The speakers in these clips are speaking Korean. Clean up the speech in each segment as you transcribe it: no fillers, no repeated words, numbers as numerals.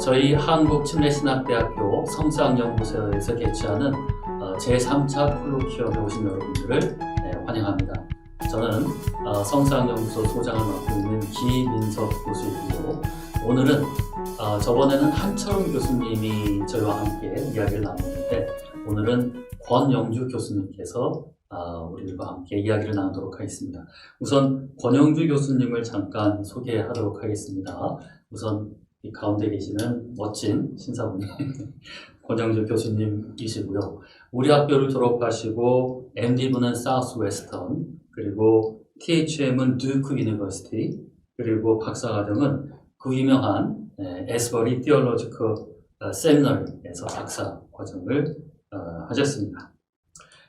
저희 한국침례신학대학교 성사학연구소에서 개최하는 제3차 콜로퀴엄에 오신 여러분들을 환영합니다. 저는 성사학연구소 소장을 맡고 있는 기민석 교수이고, 오늘은 저번에는 한철웅 교수님이 저희와 함께 이야기를 나눴는데, 오늘은 권영주 교수님께서 우리들과 함께 이야기를 나누도록 하겠습니다. 우선 권영주 교수님을 잠깐 소개하도록 하겠습니다. 우선 이 가운데 계시는 멋진 신사분이 권영주 교수님이시고요. 우리 학교를 졸업하시고 MD부는 사우스웨스턴, 그리고 THM은 듀크 유니버시티, 그리고 박사과정은 그 유명한 에스버리 티올로지컬 세미너리에서 박사 과정을 하셨습니다.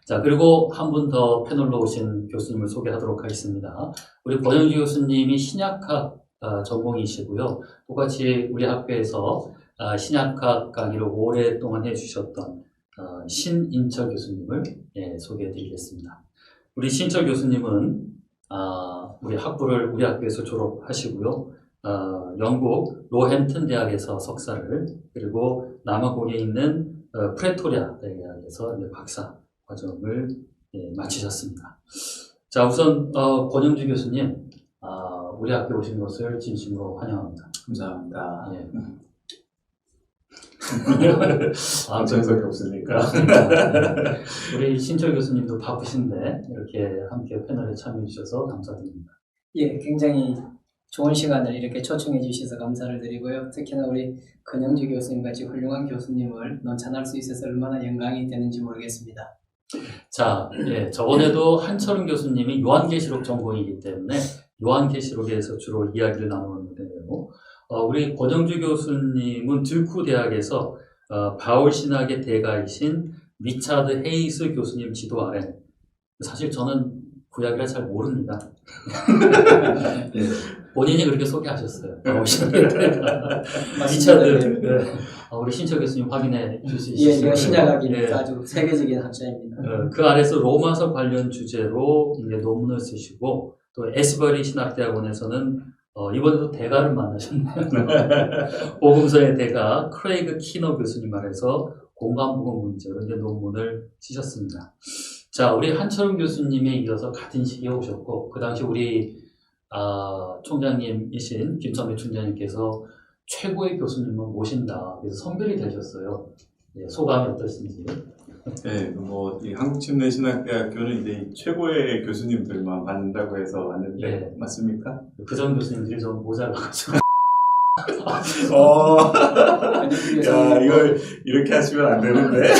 자, 그리고 한 분 더 패널로 오신 교수님을 소개하도록 하겠습니다. 우리 권영주 교수님이 신약학 전공이시고요. 똑같이 우리 학교에서 신약학 강의를 오랫동안 해주셨던 신인철 교수님을 소개해드리겠습니다. 우리 신철 교수님은 우리 학부를 우리 학교에서 졸업하시고요. 영국 로햄튼 대학에서 석사를, 그리고 남아공에 있는 프레토리아 대학에서 박사 과정을 마치셨습니다. 자, 우선 권영주 교수님, 우리 학교에 오신 것을 진심으로 환영합니다. 감사합니다. 예. 정석이 없으니까. 우리 신철 교수님도 바쁘신데 이렇게 함께 패널에 참여해 주셔서 감사드립니다. 예, 굉장히 좋은 시간을 이렇게 초청해 주셔서 감사를 드리고요. 특히나 우리 권영주 교수님 같이 훌륭한 교수님을 논찬할 수 있어서 얼마나 영광이 되는지 모르겠습니다. 자, 저번에도 한철웅 교수님이 요한계시록 전공이기 때문에 요한계시록에서 주로 이야기를 나누었는데요. 우리 권영주 교수님은 듀크 대학에서 바울 신학의 대가이신 리차드 헤이스 교수님 지도 아래, 사실 저는 구약이라 잘 모릅니다. 네. 본인이 그렇게 소개하셨어요. 바울 신학의 대가. 리차드. 우리 신철 교수님 확인해 주실 수 있어요? 예, 신약학이니까 아주 세계적인 학자입니다. 그 아래서 로마서 관련 주제로 이제 논문을 쓰시고, 또 에스버리 신학대학원에서는 이번에도 대가를 만나셨네요. 복음서의 대가 크레이그 키너 교수님 아래서 공간복음 문제로 이제 논문을 쓰셨습니다. 자, 우리 한철웅 교수님에 이어서 같은 시기에 오셨고, 그 당시 우리 총장님이신 김선배 총장님께서 최고의 교수님을 모신다, 그래서 선별이 되셨어요. 소감이 어떠신지? 네, 이 한국침례신학대학교는 이제 최고의 교수님들만 받는다고 해서 왔는데, 맞습니까? 그전 교수님들이 좀 모자라가지고. 야, 이걸 이렇게 하시면 안 되는데.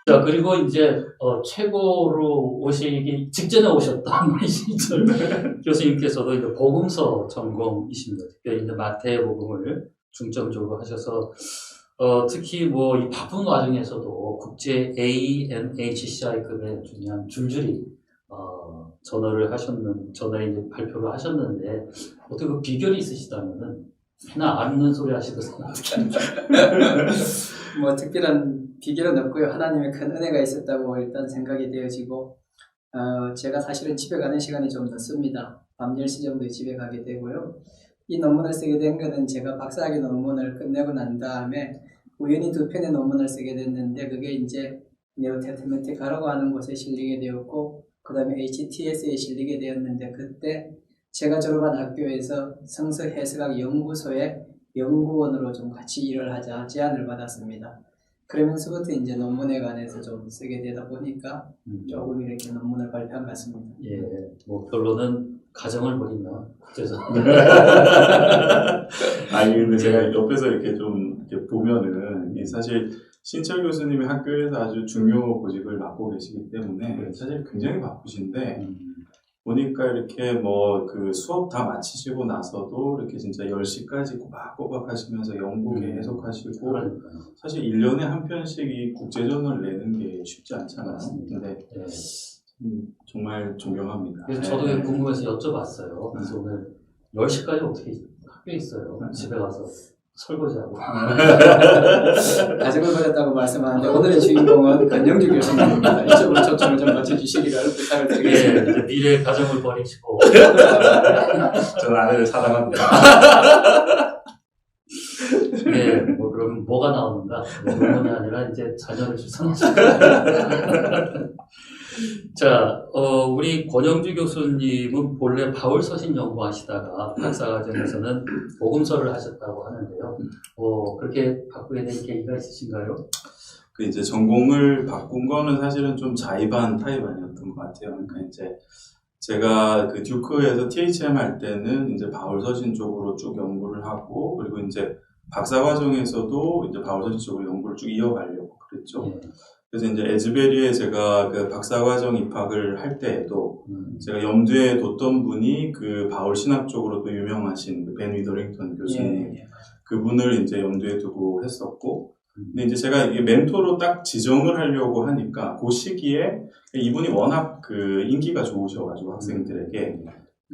자, 그리고 이제 최고로 오시기 직전에 오셨던 우리 신철 교수님께서도 이제 복음서 전공이십니다. 특별히 이제 마태복음을 중점적으로 하셔서 특히 이 바쁜 와중에서도 국제 ANHCI급의 중요한 줄줄이 전화에 이제 발표를 하셨는데, 어떻게 그 비결이 있으시다면은 맨날 앓는 소리 하시더라고요. 특별한 비결은 없고요. 하나님의 큰 은혜가 있었다고 일단 생각이 되어지고, 제가 사실은 집에 가는 시간이 좀 늦습니다. 밤 10시 정도에 집에 가게 되고요. 이 논문을 쓰게 된 것은 제가 박사학위 논문을 끝내고 난 다음에 우연히 2편의 논문을 쓰게 됐는데, 그게 이제 네오테스타멘티카라고 하는 곳에 실리게 되었고, 그 다음에 HTS에 실리게 되었는데, 그때 제가 졸업한 학교에서 성서 해석학 연구소의 연구원으로 좀 같이 일을 하자 제안을 받았습니다. 그러면서부터 이제 논문에 관해서 좀 쓰게 되다 보니까 조금 이렇게 논문을 발표한 것 같습니다. 예, 결론은 가정을 버리면 그죠? 근데 제가 옆에서 이렇게 좀 이렇게 보면은, 사실 신철 교수님이 학교에서 아주 중요 보직을 맡고 계시기 때문에 사실 굉장히 바쁘신데, 보니까 이렇게 그 수업 다 마치시고 나서도 이렇게 진짜 10시까지 꼬박꼬박 하시면서 연구 계속하시고, 사실 1년에 한 편씩 이 국제전을 내는 게 쉽지 않잖아요. 근데 정말 존경합니다. 그래서 저도 궁금해서 여쭤봤어요. 그래서 오늘 10시까지 어떻게 학교에 있어요? 집에 가서 설거지하고. 가정을 버렸다고 말씀하는데, 오늘의 주인공은 권영주 교수님입니다. 이쪽으로 초점을 좀 맞춰주시기를 부탁을 드리겠습니다. 예, 미래의 가정을 버리시고. 저는 아내를 사랑합니다. 그러면 뭐가 나오는가? 논문이 아니라 이제 자녀를 출산하셨다. 자, 우리 권영주 교수님은 본래 바울서신 연구하시다가 박사과정에서는 복음서를 하셨다고 하는데요. 그렇게 바꾸게 된 계기가 있으신가요? 그 이제 전공을 바꾼 거는 사실은 좀 자의반 타의반이었던 것 같아요. 그러니까 이제 제가 그 듀크에서 THM 할 때는 이제 바울서신 쪽으로 쭉 연구를 하고, 그리고 이제 박사과정에서도 이제 바울서신 쪽으로 연구를 쭉 이어가려고 그랬죠. 예. 그래서 이제 에즈베리에 제가 그 박사과정 입학을 할 때에도 제가 염두에 뒀던 분이 그 바울 신학 쪽으로도 유명하신 그 벤 위더링턴 교수님, 그분을 이제 염두에 두고 했었고, 근데 이제 제가 이게 멘토로 딱 지정을 하려고 하니까 그 시기에 이분이 워낙 그 인기가 좋으셔가지고 학생들에게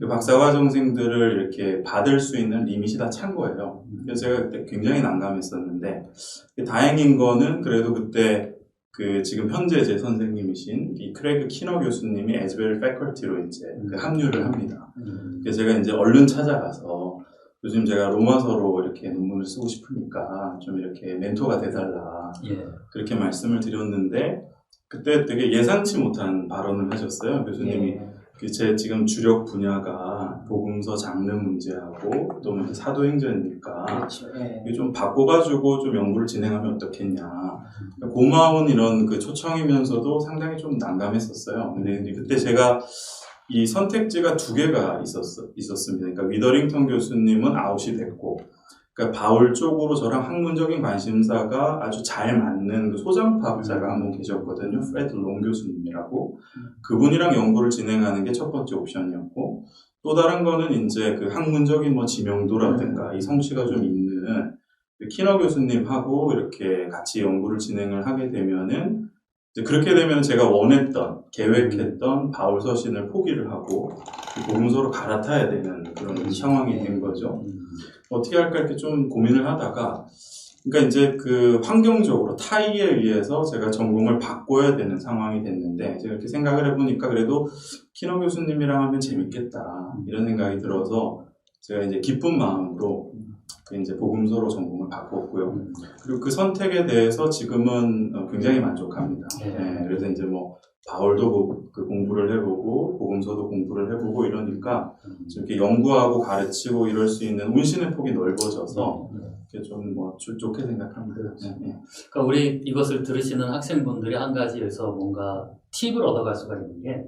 그 박사과정생들을 이렇게 받을 수 있는 리밋이 다 찬 거예요. 그래서 제가 그때 굉장히 난감했었는데, 다행인 거는 그래도 그때 그 지금 현재 제 선생님이신 이 크레이그 키너 교수님이 에즈베리 패컬티로 이제 그 합류를 합니다. 그래서 제가 이제 얼른 찾아가서 요즘 제가 로마서로 이렇게 논문을 쓰고 싶으니까 좀 이렇게 멘토가 돼달라. 예. 그렇게 말씀을 드렸는데, 그때 되게 예상치 못한 발언을 하셨어요. 교수님이 그 제 지금 주력 분야가 복음서 장르 문제하고 또 이제 사도행전이니까 그렇죠. 이게 좀 바꿔가지고 좀 연구를 진행하면 어떻겠냐. 고마운 이런 그 초청이면서도 상당히 좀 난감했었어요. 근데 이제 그때 제가 이 선택지가 두 개가 있었습니다. 그러니까 위더링턴 교수님은 아웃이 됐고, 그러니까 바울 쪽으로 저랑 학문적인 관심사가 아주 잘 맞는 그 소장파학자가 한 분 계셨거든요. 프레드 롱 교수님이라고. 그분이랑 연구를 진행하는 게 첫 번째 옵션이었고, 또 다른 거는 이제 그 학문적인 뭐 지명도라든가 이 성씨가 좀 있는 그 키너 교수님하고 이렇게 같이 연구를 진행을 하게 되면은, 이제 그렇게 되면 제가 원했던, 계획했던 바울 서신을 포기를 하고 복음서로 갈아타야 되는 그런 상황이 된 거죠. 어떻게 할까 이렇게 좀 고민을 하다가, 그러니까 이제 그 환경적으로 타의에 의해서 제가 전공을 바꿔야 되는 상황이 됐는데, 제가 이렇게 생각을 해보니까 그래도 키너 교수님이랑 하면 재밌겠다 이런 생각이 들어서 제가 이제 기쁜 마음으로 이제 복음서로 전공을 바꿨고요. 그리고 그 선택에 대해서 지금은 굉장히 만족합니다. 네, 그래서 이제 뭐 바울도 그 공부를 해보고 복음서도 공부를 해보고 이러니까 이렇게 연구하고 가르치고 이럴 수 있는 운신의 폭이 넓어져서 좀 뭐 좋게 생각합니다. 그러니까 우리 이것을 들으시는 학생분들이 한 가지에서 뭔가 팁을 얻어갈 수가 있는 게,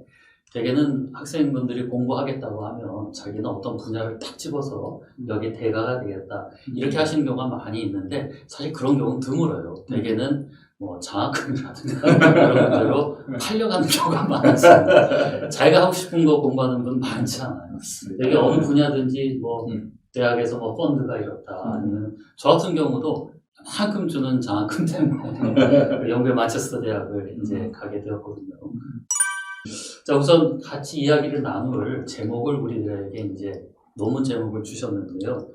대개는 학생분들이 공부하겠다고 하면 자기는 어떤 분야를 딱 집어서 여기에 대가가 되겠다 이렇게 하시는 경우가 많이 있는데, 사실 그런 경우는 드물어요. 대개는 뭐 장학금이라든가 그런 문제로 팔려가는 경우가 많습니다. 자기가 하고 싶은 거 공부하는 분 많지 않아요. 되게 어느 분야든지 뭐 대학에서 뭐 펀드가 이렇다, 아니면 저 같은 경우도 한큼 주는 장학금 때문에 영국의 만체스터 대학을 이제 가게 되었거든요. 자, 우선 같이 이야기를 나눌 제목을 우리들에게 이제 논문 제목을 주셨는데요.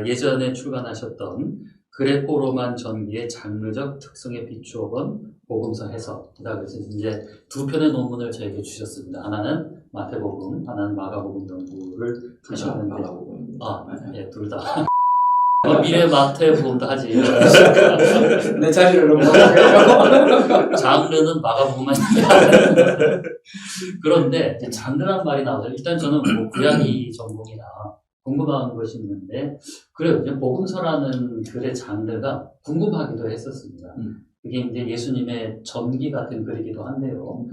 예전에 출간하셨던 그레코-로만 전기의 장르적 특성에 비추어 본 복음서 해석이다. 그래서 이제 두 편의 논문을 저에게 주셨습니다. 하나는 마태복음, 하나는 마가복음 연구를 하셨는데, 예, 둘 다. 미래 마태복음도 하지. 내 자리를 넘어가고요. 장르는 마가복음만 있는데. 그런데 장르란 말이 나오죠. 일단 저는 뭐 구약이 전공이라 궁금한 것이 있는데, 그래요. 이제 복음서라는 글의 장르가 궁금하기도 했었습니다. 그게 이제 예수님의 전기 같은 글이기도 한데요.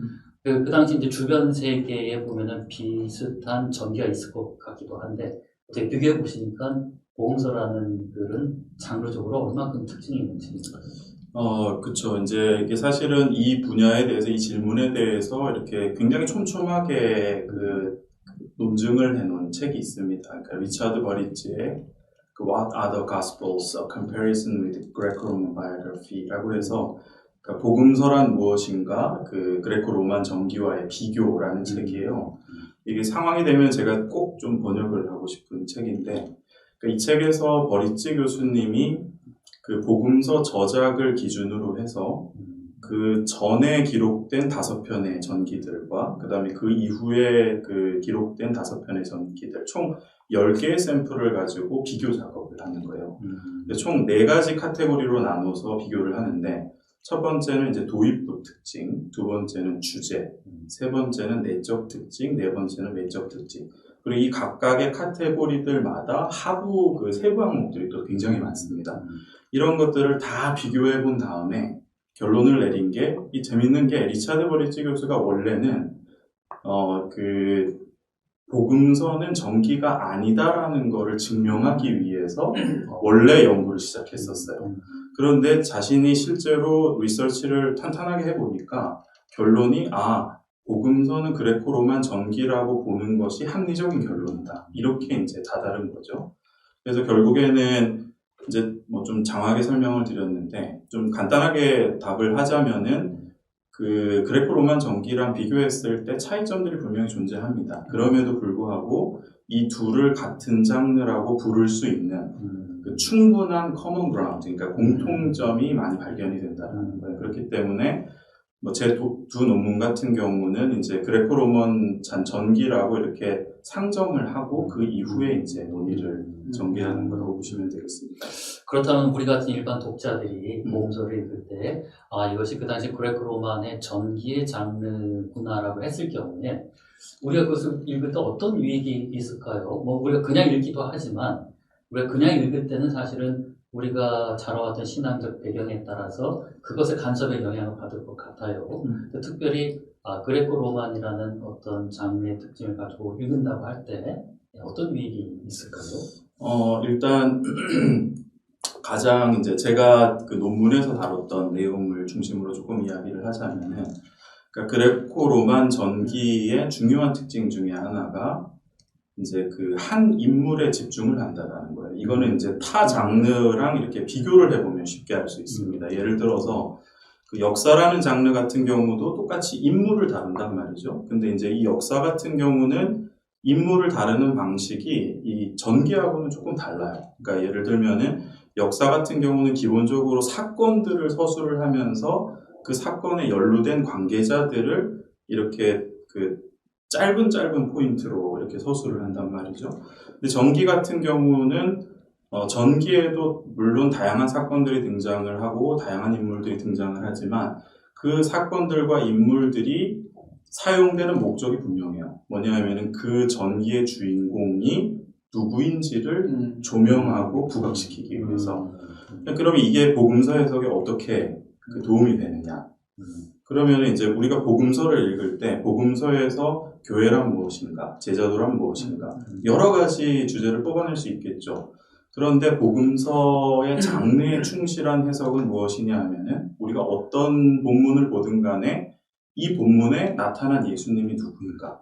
그 당시 이제 주변 세계에 보면은 비슷한 전기가 있을 것 같기도 한데, 어떻게 비교해 보시니까 복음서라는 글은 장르적으로 얼마큼 특징이 있는지. 그쵸. 이제 이게 사실은 이 분야에 대해서, 이 질문에 대해서 이렇게 굉장히 촘촘하게 그 논증을 해놓은 책이 있습니다. 그러니까 리차드 버리지의 그 What are the Gospels? A Comparison with Greco-Roman Biography라고 해서, 그러니까 복음서란 무엇인가? 그 그레코-로만 전기와의 비교라는 책이에요. 이게 상황이 되면 제가 꼭 좀 번역을 하고 싶은 책인데, 그러니까 이 책에서 버리지 교수님이 그 복음서 저작을 기준으로 해서 그 전에 기록된 5편의 전기들과 그 다음에 그 이후에 그 기록된 5편의 전기들 총 10개의 샘플을 가지고 비교 작업을 받는 거예요. 총 4가지 카테고리로 나눠서 비교를 하는데 첫 번째는 이제 도입부 특징, 두 번째는 주제, 세 번째는 내적 특징, 네 번째는 외적 특징. 그리고 이 각각의 카테고리들마다 하부 그 세부 항목들이 또 굉장히 많습니다. 이런 것들을 다 비교해 본 다음에 결론을 내린 게, 이 재밌는 게 리차드 버리지 교수가 원래는 그 복음서는 전기가 아니다라는 거를 증명하기 위해서 원래 연구를 시작했었어요. 그런데 자신이 실제로 리서치를 탄탄하게 해보니까 결론이 복음서는 그레코로만 전기라고 보는 것이 합리적인 결론이다. 이렇게 이제 다다른 거죠. 그래서 결국에는 이제 뭐 좀 장하게 설명을 드렸는데 좀 간단하게 답을 하자면은 그 그레코로만 전기랑 비교했을 때 차이점들이 분명히 존재합니다. 그럼에도 불구하고 이 둘을 같은 장르라고 부를 수 있는 그 충분한 커먼 그라운드, 그러니까 공통점이 많이 발견이 된다는 거예요. 그렇기 때문에 뭐 제 두 논문 같은 경우는 이제 그레코로만 전기라고 이렇게 상정을 하고 그 이후에 이제 논의를 전개하는 거라고 보시면 되겠습니다. 그렇다면 우리 같은 일반 독자들이 복음서를 읽을 때 이것이 그 당시 그레코로만의 전기의 장르구나라고 했을 경우에 우리가 그것을 읽을 때 어떤 유익이 있을까요? 뭐 우리가 그냥 읽기도 하지만 우리가 그냥 읽을 때는 사실은 우리가 자라왔던 신앙적 배경에 따라서 그것의 간섭의 영향을 받을 것 같아요. 특별히 그레코로만이라는 어떤 장르의 특징을 가지고 읽는다고 할 때 어떤 유익이 있을까요? 일단 가장 이제 제가 그 논문에서 다뤘던 내용을 중심으로 조금 이야기를 하자면은, 그러니까 그레코로만 전기의 중요한 특징 중에 하나가 이제 그 한 인물에 집중을 한다라는 거예요. 이거는 이제 타 장르랑 이렇게 비교를 해보면 쉽게 알 수 있습니다. 예를 들어서 그 역사라는 장르 같은 경우도 똑같이 인물을 다룬단 말이죠. 근데 이제 이 역사 같은 경우는 인물을 다루는 방식이 이 전기하고는 조금 달라요. 그러니까 예를 들면은 역사 같은 경우는 기본적으로 사건들을 서술을 하면서 그 사건에 연루된 관계자들을 이렇게 그 짧은 포인트로 이렇게 서술을 한단 말이죠. 근데 전기 같은 경우는 전기에도 물론 다양한 사건들이 등장을 하고 다양한 인물들이 등장을 하지만 그 사건들과 인물들이 사용되는 목적이 분명해요. 뭐냐면은 그 전기의 주인공이 누구인지를 조명하고 부각시키기 위해서. 그러면 이게 복음서 해석에 어떻게 도움이 되느냐? 그러면 이제 우리가 복음서를 읽을 때 복음서에서 교회란 무엇인가, 제자도란 무엇인가, 여러 가지 주제를 뽑아낼 수 있겠죠. 그런데 복음서의 장르에 충실한 해석은 무엇이냐 하면은 우리가 어떤 본문을 보든 간에 이 본문에 나타난 예수님이 누구인가,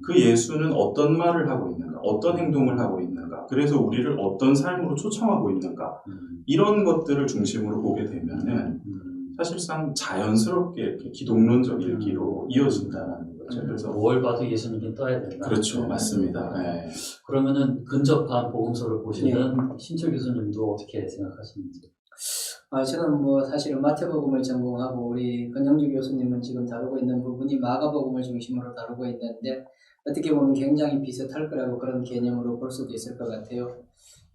그 예수는 어떤 말을 하고 있는가, 어떤 행동을 하고 있는가, 그래서 우리를 어떤 삶으로 초청하고 있는가, 이런 것들을 중심으로 보게 되면은 사실상 자연스럽게 이렇게 기독론적 읽기로 이어진다는 거죠. 그래서 뭘 봐도 예수님이 떠야 된다. 그렇죠, 맞습니다. 네. 그러면은 근접한 복음서를 보시는 신철 교수님도 어떻게 생각하시는지? 저는 뭐 사실은 마태복음을 전공하고 우리 권영주 교수님은 지금 다루고 있는 부분이 마가복음을 중심으로 다루고 있는데 어떻게 보면 굉장히 비슷할 거라고 그런 개념으로 볼 수도 있을 것 같아요.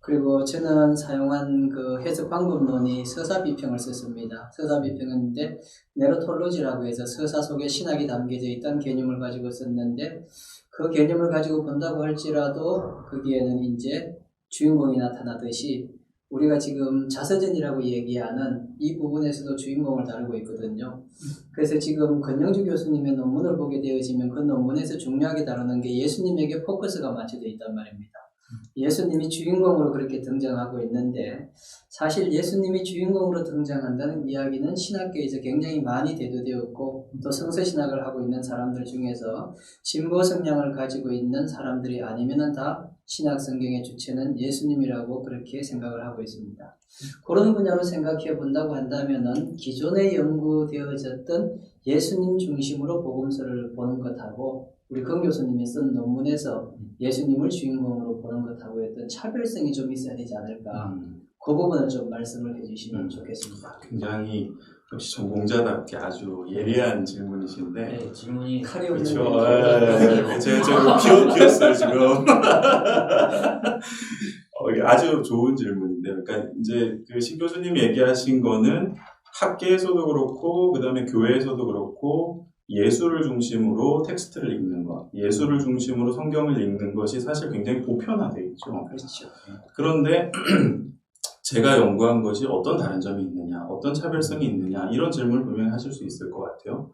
그리고 저는 사용한 그 해석 방법론이 서사비평을 썼습니다. 서사비평인데 네로톨로지라고 해서 서사 속에 신학이 담겨져 있다는 개념을 가지고 썼는데 그 개념을 가지고 본다고 할지라도 거기에는 이제 주인공이 나타나듯이 우리가 지금 자서전이라고 얘기하는 이 부분에서도 주인공을 다루고 있거든요. 그래서 지금 권영주 교수님의 논문을 보게 되어지면 그 논문에서 중요하게 다루는 게 예수님에게 포커스가 맞춰져 있단 말입니다. 예수님이 주인공으로 그렇게 등장하고 있는데 사실 예수님이 주인공으로 등장한다는 이야기는 신학계에서 굉장히 많이 대두되었고 또 성서신학을 하고 있는 사람들 중에서 진보 성향을 가지고 있는 사람들이 아니면은 다 신학 성경의 주체는 예수님이라고 그렇게 생각을 하고 있습니다. 그런 분야로 생각해 본다고 한다면은 기존에 연구되어졌던 예수님 중심으로 복음서를 보는 것하고 우리 권 교수님이 쓴 논문에서 예수님을 주인공으로 보는 것하고 어떤 차별성이 좀 있어야 되지 않을까. 그 부분을 좀 말씀을 해주시면 좋겠습니다. 굉장히 역시 전공자답게 아주 예리한 질문이신데. 네, 질문이 칼이 없는 그렇죠. 제가 비었어요 지금. 이게 아주 좋은 질문인데요. 그러니까 이제 그 신 교수님이 얘기하신 거는 학계에서도 그렇고, 그 다음에 교회에서도 그렇고, 예수를 중심으로 텍스트를 읽는 것, 예수를 중심으로 성경을 읽는 것이 사실 굉장히 보편화되어 있죠. 그렇죠. 그런데 제가 연구한 것이 어떤 다른 점이 있느냐, 어떤 차별성이 있느냐, 이런 질문을 분명히 하실 수 있을 것 같아요.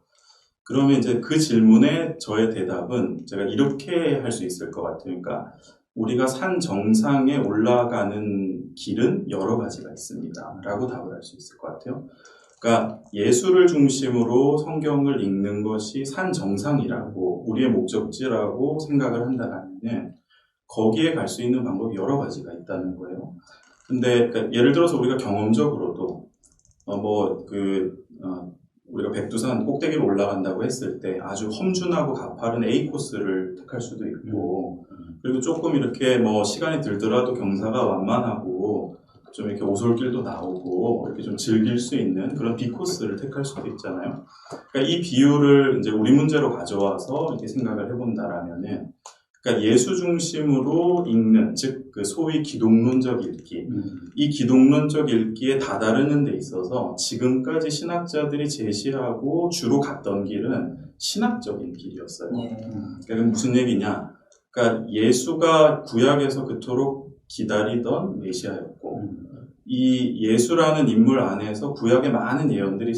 그러면 이제 그 질문에 저의 대답은 제가 이렇게 할 수 있을 것 같아요. 그러니까 우리가 산 정상에 올라가는 길은 여러 가지가 있습니다. 라고 답을 할 수 있을 것 같아요. 그러니까 예수를 중심으로 성경을 읽는 것이 산 정상이라고 우리의 목적지라고 생각을 한다면 거기에 갈 수 있는 방법이 여러 가지가 있다는 거예요. 근데 그러니까 예를 들어서 우리가 경험적으로도 우리가 백두산 꼭대기로 올라간다고 했을 때 아주 험준하고 가파른 A 코스를 택할 수도 있고 그리고 조금 이렇게 시간이 들더라도 경사가 완만하고 좀 이렇게 오솔길도 나오고 이렇게 좀 즐길 수 있는 그런 B 코스를 택할 수도 있잖아요. 그러니까 이 비유를 이제 우리 문제로 가져와서 이렇게 생각을 해본다라면은 그러니까 예수 중심으로 읽는, 즉 그 소위 기독론적 읽기, 이 기독론적 읽기에 다다르는 데 있어서 지금까지 신학자들이 제시하고 주로 갔던 길은 신학적인 길이었어요. 그러니까 무슨 얘기냐? 그러니까 예수가 구약에서 그토록 기다리던 메시아였고, 이 예수라는 인물 안에서 구약의 많은 예언들이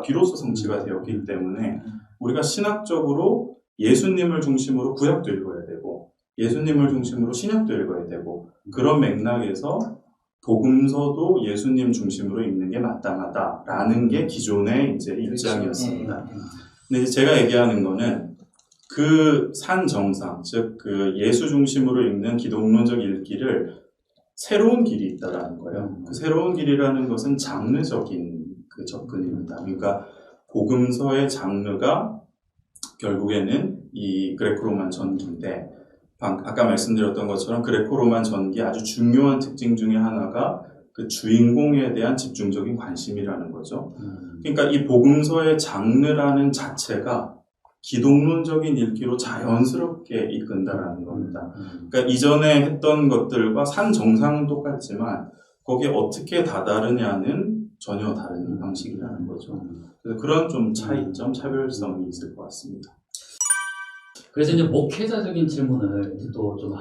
비로소 성취가 되었기 때문에 우리가 신학적으로 예수님을 중심으로 구약도 읽어야 되고 예수님을 중심으로 신약도 읽어야 되고 그런 맥락에서 복음서도 예수님 중심으로 읽는 게 마땅하다라는 게 기존의 이제 입장이었습니다. 근데 이제 제가 얘기하는 거는 그 산 정상, 즉 그 예수 중심으로 읽는 기독론적 읽기를 새로운 길이 있다라는 거예요. 그 새로운 길이라는 것은 장르적인 그 접근입니다. 그러니까 복음서의 장르가 결국에는 이 그레코로만 전기인데 아까 말씀드렸던 것처럼 그레코로만 전기의 아주 중요한 특징 중에 하나가 그 주인공에 대한 집중적인 관심이라는 거죠. 그러니까 이 복음서의 장르라는 자체가 기독론적인 읽기로 자연스럽게 이끈다라는 겁니다. 그러니까 이전에 했던 것들과 산 정상은 똑같지만 거기에 어떻게 다다르냐는 전혀 다른 방식이라는 거죠. 그래서 그런 좀 차이점, 차별성이 있을 것 같습니다. 그래서 이제 목회자적인 질문을 또 좀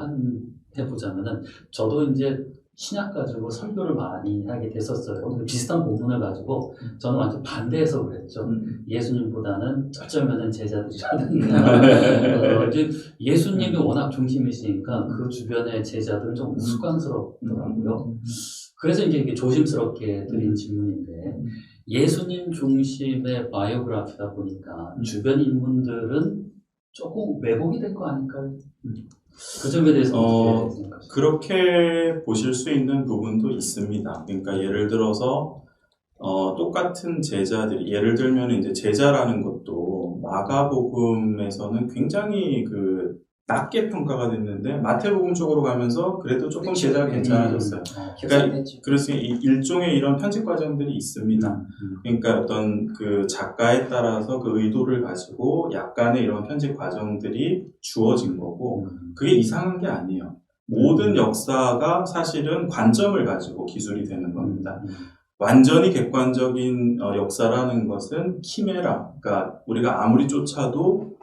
해보자면은, 저도 이제 신약 가지고 설교를 많이 하게 됐었어요. 근데 비슷한 본문을 가지고 저는 완전 반대해서 그랬죠. 예수님보다는 쩔쩔매는 제자들이라든가. 이제 예수님이 워낙 중심이시니까 그 주변의 제자들은 좀 우스꽝스럽더라고요. 그래서 이제 이게 조심스럽게 드린 질문인데, 예수님 중심의 바이오그래피다 보니까 주변 인물들은 조금 왜곡이 될 거 아닐까요? 그 점에 대해서 어떻게 생각하세요? 그렇게 보실 수 있는 부분도 있습니다. 그러니까 예를 들어서 똑같은 제자들이, 예를 들면 이제 제자라는 것도 마가복음에서는 굉장히 낮게 평가가 됐는데 마태복음 쪽으로 가면서 그래도 조금 제자가 괜찮아졌어요. 그러니까 그래서 일종의 이런 편집 과정들이 있습니다. 그러니까 어떤 그 작가에 따라서 그 의도를 가지고 약간의 이런 편집 과정들이 주어진 거고 그게 이상한 게 아니에요. 모든 역사가 사실은 관점을 가지고 기술이 되는 겁니다. 완전히 객관적인 역사라는 것은 키메라, 그러니까 우리가 아무리 쫓아도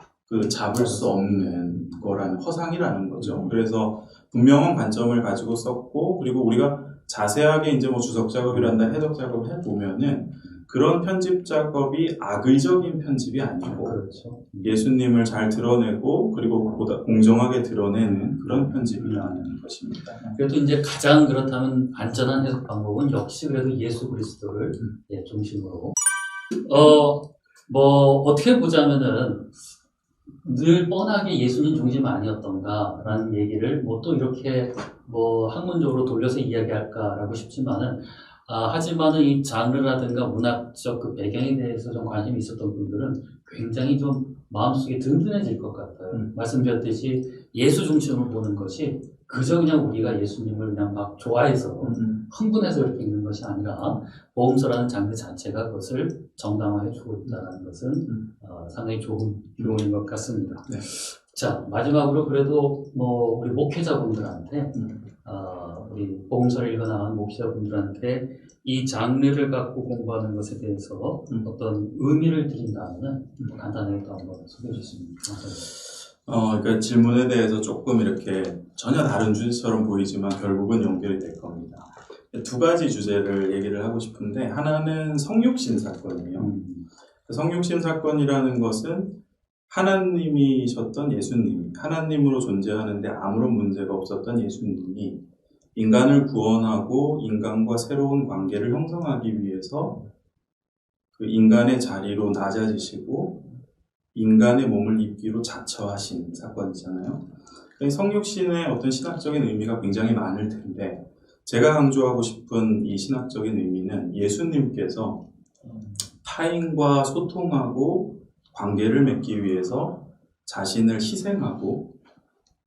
잡을 수 없는 거라는 허상이라는 거죠. 그래서 분명한 관점을 가지고 썼고, 그리고 우리가 자세하게 이제 주석 작업이란다, 해석 작업을 해보면은 그런 편집 작업이 악의적인 편집이 아니고, 그렇죠. 예수님을 잘 드러내고, 그리고 보다 공정하게 드러내는 그런 편집이라는 것입니다. 그래도 이제 가장 그렇다면 안전한 해석 방법은 역시 그래도 예수 그리스도를 중심으로. 어떻게 보자면은, 늘 뻔하게 예수님 중심 아니었던가라는 얘기를 또 이렇게 학문적으로 돌려서 이야기할까라고 싶지만은, 하지만은 이 장르라든가 문학적 그 배경에 대해서 좀 관심이 있었던 분들은 굉장히 좀 마음속에 든든해질 것 같아요. 말씀드렸듯이 예수 중심으로 보는 것이 그저 그냥 우리가 예수님을 그냥 막 좋아해서 흥분해서 이렇게 읽는 것이 아니라 복음서라는 장르 자체가 그것을 정당화해 주고 있다는 것은 상당히 좋은 교훈인 것 같습니다. 네. 자, 마지막으로 그래도 우리 목회자분들한테 우리 복음서를 읽어나간 목사분들한테 이 장르를 갖고 공부하는 것에 대해서 어떤 의미를 드린다면 간단하게 또 한번 소개해 주시면 감사합니다. 그러니까 질문에 대해서 조금 이렇게 전혀 다른 주제처럼 보이지만 결국은 연결이 될 겁니다. 두 가지 주제를 얘기를 하고 싶은데, 하나는 성육신 사건이에요. 성육신 사건이라는 것은 하나님이셨던 예수님, 하나님으로 존재하는데 아무런 문제가 없었던 예수님이 인간을 구원하고 인간과 새로운 관계를 형성하기 위해서 그 인간의 자리로 낮아지시고 인간의 몸을 입기로 자처하신 사건이잖아요. 성육신의 어떤 신학적인 의미가 굉장히 많을 텐데, 제가 강조하고 싶은 이 신학적인 의미는 예수님께서 타인과 소통하고 관계를 맺기 위해서 자신을 희생하고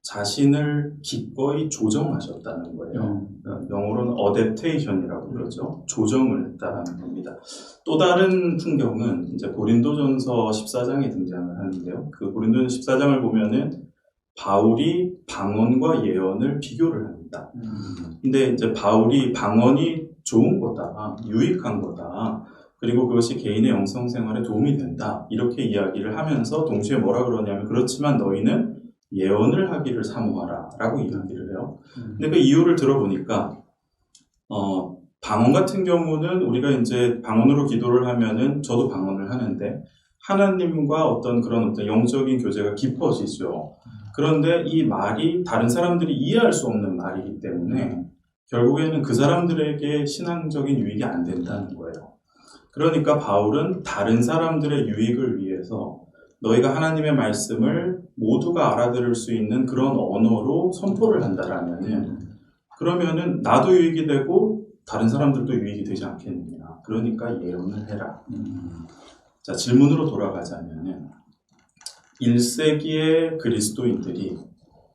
자신을 기꺼이 조정하셨다는 거예요. 영어로는 어댑테이션이라고 그러죠. 조정을 했다는 겁니다. 또 다른 풍경은 이제 고린도전서 14장에 등장을 하는데요. 그 고린도전서 14장을 보면은 바울이 방언과 예언을 비교를 합니다. 근데 이제 바울이 방언이 좋은 거다, 유익한 거다, 그리고 그것이 개인의 영성 생활에 도움이 된다, 이렇게 이야기를 하면서 동시에 뭐라 그러냐면, 그렇지만 너희는 예언을 하기를 사모하라 라고 이야기를 해요. 근데 그 이유를 들어보니까 방언 같은 경우는 우리가 이제 방언으로 기도를 하면은, 저도 방언을 하는데 하나님과 어떤 그런 어떤 영적인 교제가 깊어지죠. 그런데 이 말이 다른 사람들이 이해할 수 없는 말이기 때문에 결국에는 그 사람들에게 신앙적인 유익이 안 된다는 거예요. 그러니까 바울은 다른 사람들의 유익을 위해서 너희가 하나님의 말씀을 모두가 알아들을 수 있는 그런 언어로 선포를 한다라면은, 그러면은 나도 유익이 되고 다른 사람들도 유익이 되지 않겠느냐. 그러니까 예언을 해라. 자, 질문으로 돌아가자면은, 1세기의 그리스도인들이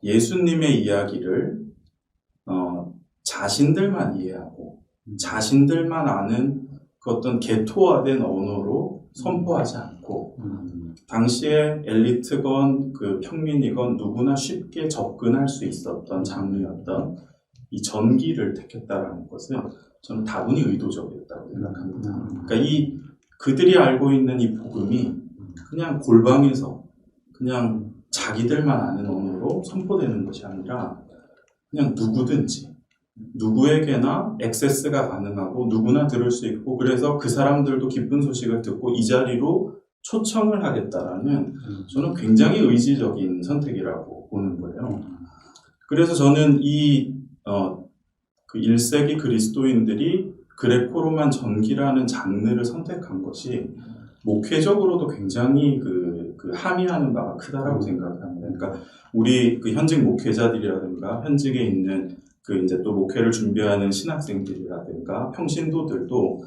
예수님의 이야기를 자신들만 이해하고 자신들만 아는 그 어떤 개토화된 언어로 선포하지 않고, 당시에 엘리트건 그 평민이건 누구나 쉽게 접근할 수 있었던 장르였던 이 전기를 택했다라는 것은 저는 다분히 의도적이었다고 생각합니다. 그러니까 그들이 알고 있는 이 복음이 그냥 골방에서 그냥 자기들만 아는 언어로 선포되는 것이 아니라 그냥 누구든지 누구에게나 액세스가 가능하고 누구나 들을 수 있고, 그래서 그 사람들도 기쁜 소식을 듣고 이 자리로 초청을 하겠다라는, 저는 굉장히 의지적인 선택이라고 보는 거예요. 그래서 저는 그 1세기 그리스도인들이 그레코로만 전기라는 장르를 선택한 것이 목회적으로도 굉장히 함의하는 바가 크다라고 생각합니다. 그러니까 우리 그 현직 목회자들이라든가 현직에 있는 그 이제 또 목회를 준비하는 신학생들이라든가 평신도들도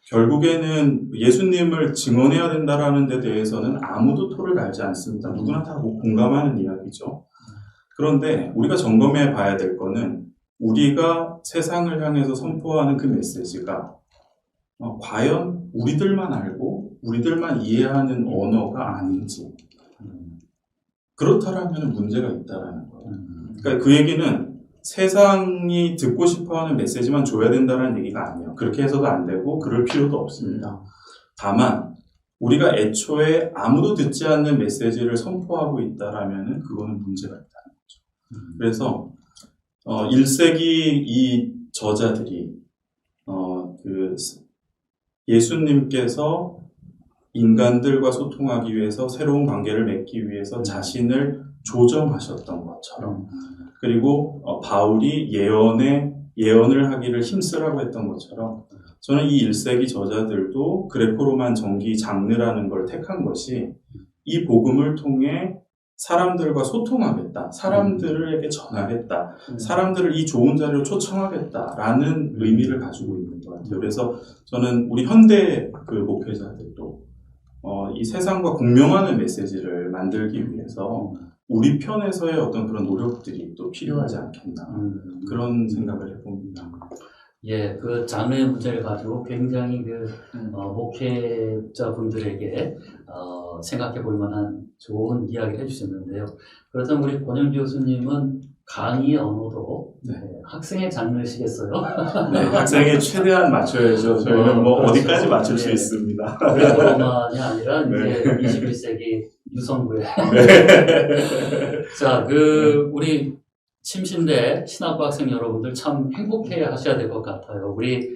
결국에는 예수님을 증언해야 된다라는 데 대해서는 아무도 토를 달지 않습니다. 누구나 다 공감하는 이야기죠. 그런데 우리가 점검해 봐야 될 거는, 우리가 세상을 향해서 선포하는 그 메시지가 과연 우리들만 알고 우리들만 이해하는 언어가 아닌지, 그렇다라면 문제가 있다라는 거예요. 그러니까 그 얘기는 세상이 듣고 싶어하는 메시지만 줘야 된다는 얘기가 아니에요. 그렇게 해서도 안 되고 그럴 필요도 없습니다. 다만 우리가 애초에 아무도 듣지 않는 메시지를 선포하고 있다라면 그거는 문제가 있다는 거죠. 그래서 1세기 이 저자들이 예수님께서 인간들과 소통하기 위해서, 새로운 관계를 맺기 위해서 자신을 조정하셨던 것처럼, 그리고 바울이 예언을 하기를 힘쓰라고 했던 것처럼, 저는 이 1세기 저자들도 그레코로만 전기 장르라는 걸 택한 것이 이 복음을 통해 사람들과 소통하겠다, 사람들에게 전하겠다, 사람들을 이 좋은 자리로 초청하겠다라는 의미를 가지고 있는 것 같아요. 그래서 저는 우리 현대 그 목회자들도 이 세상과 공명하는 메시지를 만들기 위해서 우리 편에서의 어떤 그런 노력들이 또 필요하지 않겠나, 그런 생각을 해봅니다. 예, 그 장르의 문제를 가지고 굉장히 목회자분들에게 생각해 볼 만한 좋은 이야기를 해주셨는데요. 그렇다면 우리 권영주 교수님은 강의 언어도 네. 학생의 장르시겠어요? 네, 학생에 최대한 맞춰야죠. 저희는 뭐 그렇죠. 어디까지 맞출 수 네. 있습니다. 그레코로만이 아니라 네. 이제 21세기 유성부에. 네. 자, 우리 침신대 신학부 학생 여러분들 참 행복해 하셔야 될 것 같아요. 우리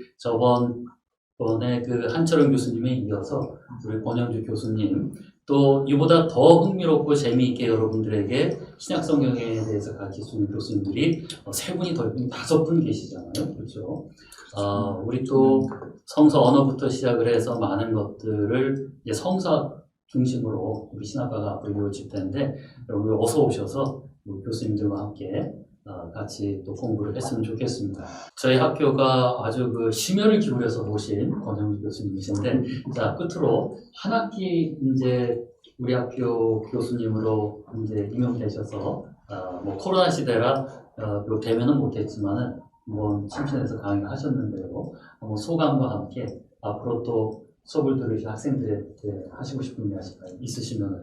번에 한철원 교수님에 이어서 우리 권영주 교수님, 또 이보다 더 흥미롭고 재미있게 여러분들에게 신약성경에 대해서 가르칠 수 있는 교수님들이 세 분이 더 있고 5분 계시잖아요. 그렇죠? 우리 또 성서 언어부터 시작을 해서 많은 것들을 이제 성사 중심으로 우리 신학과가 앞으로 이루어질 텐데, 여러분 어서 오셔서 우리 교수님들과 함께 같이 또 공부를 했으면 좋겠습니다. 저희 학교가 아주 심혈을 기울여서 모신 권영주 교수님이신데, 자, 끝으로 한 학기 이제 우리 학교 교수님으로 이제 임용되셔서, 뭐 코로나 시대라 대면은 못했지만은 한번 침신에서 강의를 하셨는데요. 소감과 함께 앞으로 또 수업을 들으실 학생들한테 하시고 싶은 이야기 있으시면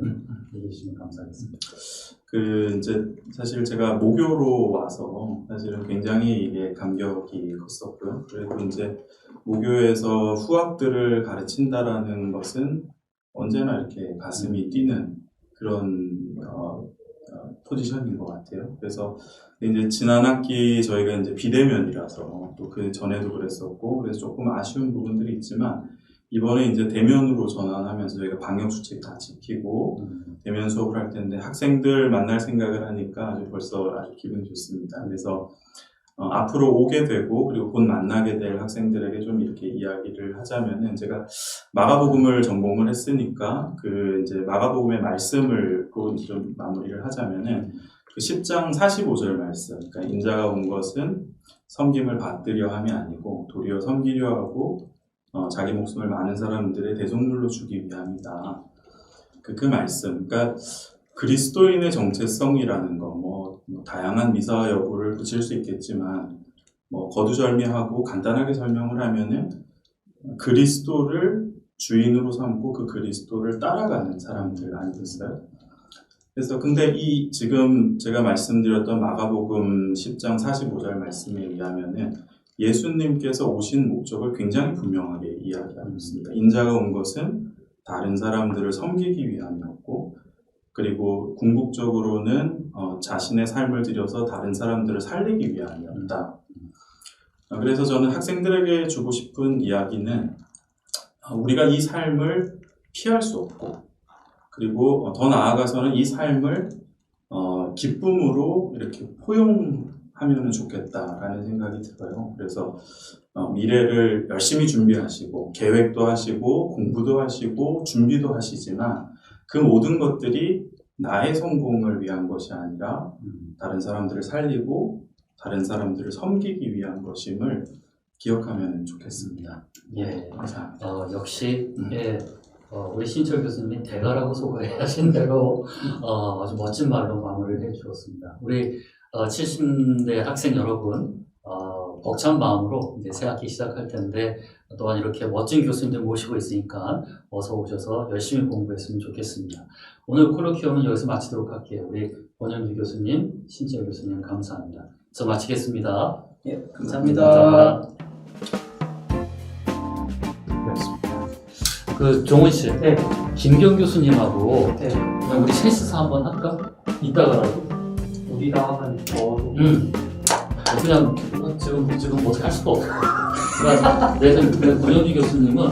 얘기해 주시면 감사하겠습니다. 이제 사실 제가 모교로 와서 사실은 굉장히 이게 감격이 컸었고요. 그래도 이제 모교에서 후학들을 가르친다라는 것은 언제나 이렇게 가슴이 뛰는 그런 포지션인 것 같아요. 그래서 이제 지난 학기 저희가 이제 비대면이라서 또 그 전에도 그랬었고, 그래서 조금 아쉬운 부분들이 있지만, 이번에 이제 대면으로 전환하면서 저희가 방역 수칙 다 지키고 대면 수업을 할 텐데, 학생들 만날 생각을 하니까 벌써 아주 기분이 좋습니다. 그래서 앞으로 오게 되고 그리고 곧 만나게 될 학생들에게 좀 이렇게 이야기를 하자면은, 제가 마가복음을 전공을 했으니까 이제 마가복음의 말씀을 좀 마무리를 하자면은, 10장 45절 말씀, 그러니까 인자가 온 것은 섬김을 받으려 함이 아니고 도리어 섬기려 하고 자기 목숨을 많은 사람들의 대속물로 주기 위함이다. 그 말씀, 그러니까 그리스도인의 정체성이라는 거, 뭐 다양한 미사 여부를 붙일 수 있겠지만, 뭐 거두절미하고 간단하게 설명을 하면은 그리스도를 주인으로 삼고 그 그리스도를 따라가는 사람들 아니겠어요? 그래서 근데 지금 제가 말씀드렸던 마가복음 10장 45절 말씀에 의하면은 예수님께서 오신 목적을 굉장히 분명하게 이야기하고 있습니다. 인자가 온 것은 다른 사람들을 섬기기 위함이었고, 그리고 궁극적으로는 자신의 삶을 들여서 다른 사람들을 살리기 위함이었다. 그래서 저는 학생들에게 주고 싶은 이야기는, 우리가 이 삶을 피할 수 없고, 그리고 더 나아가서는 이 삶을 기쁨으로 이렇게 포용하면 좋겠다라는 생각이 들어요. 그래서 미래를 열심히 준비하시고 계획도 하시고 공부도 하시고 준비도 하시지만, 그 모든 것들이 나의 성공을 위한 것이 아니라 다른 사람들을 살리고 다른 사람들을 섬기기 위한 것임을 기억하면 좋겠습니다. 예, 감사합니다. 역시 우리 신철 교수님이 대가라고 소개하신 대로 아주 멋진 말로 마무리를 해주었습니다. 우리 70대 학생 여러분, 벅찬 마음으로 이제 새 학기 시작할 텐데, 또한 이렇게 멋진 교수님들 모시고 있으니까 어서 오셔서 열심히 공부했으면 좋겠습니다. 오늘 콜로키움은 여기서 마치도록 할게요. 우리 권영주 교수님, 신철 교수님 감사합니다. 저 마치겠습니다. 예, 감사합니다. 종훈 씨, 네. 김경 교수님하고 네. 그냥 우리 셋이서 한번 할까? 이따가라도. 우리가 하면 더 그냥 지금 어떻게 할 수가 없어. 그러니까 내가 권영주 교수님은